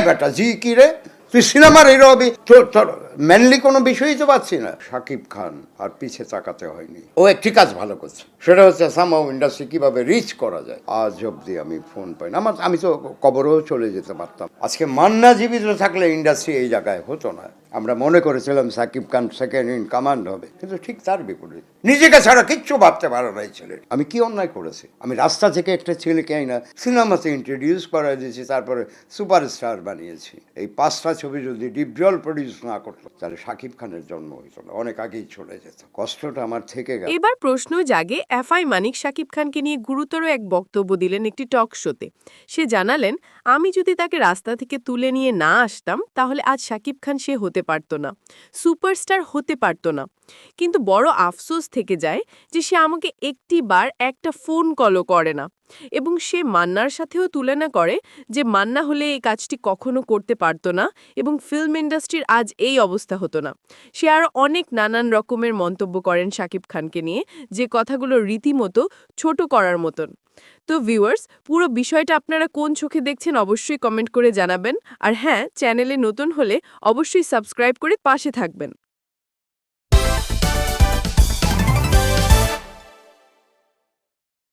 বেটা জি কি রে, তুই সিনেমার হিরো হবি, তোর মেনলি কোনো বিষয়ই তো পাচ্ছি না। শাকিব খান আর পিছে তাকাতে হয়নি, ও একটি কাজ ভালো করছে, সেটা হচ্ছে সামহাউ ইন্ডাস্ট্রি কিভাবে রিচ করা যায়। আজ অব্দি আমি ফোন পাই না, আমি তো কবরেও চলে যেতে পারতাম। আজকে মান্না জীবিত থাকলে ইন্ডাস্ট্রি এই জায়গায় হতো না। আমরা মনে করেছিলাম Shakib Khan second in command হবে, কিন্তু ঠিক তার বিপরীত। নিজেকে ছাড়া কিচ্ছু ভাবতে পারে না এই ছেলে। আমি কি অন্যায় করেছি? আমি রাস্তা থেকে একটা ছেলেকে আইনা সিনেমাতে ইন্ট্রোডিউস করা দিয়েছি, তারপরে সুপারস্টার বানিয়েছি। এই 5টা ছবি যদি ডিপজল প্রডিউস না করতো, তাহলে শাকিব খানের জন্ম হইতো না, অনেক আগেই চলে যেত। কষ্টটা আমার থেকে গেল। এবার প্রশ্ন জাগে, এফআই মানিক শাকিব খানকে নিয়ে গুরুতর এক বক্তব্য দিলেন একটি টক শোতে। সে জানালেন, আমি যদি তাকে রাস্তা থেকে তুলে নিয়ে না আসতাম তাহলে আজ শাকিব খান সে হতে পারত না, সুপারস্টার হতে পারত না। কিন্তু বড় আফসোস থেকে যায় যে সে আমাকে একটিবার একটা ফোন কলও করে না। এবং সে মান্নার সাথেও তুলনা করে যে মান্না হলে এই কাজটি কখনো করতে পারত না এবং ফিল্ম ইন্ডাস্ট্রির আজ এই অবস্থা হতো না। সে আরও অনেক নানান রকমের মন্তব্য করেন শাকিব খানকে নিয়ে, যে কথাগুলো রীতিমতো ছোট করার মতন। তো ভিউয়ার্স, পুরো বিষয়টা আপনারা কোন চোখে দেখছেন অবশ্যই কমেন্ট করে জানাবেন। আর হ্যাঁ, চ্যানেলে নতুন হলে অবশ্যই সাবস্ক্রাইব করে পাশে থাকবেন।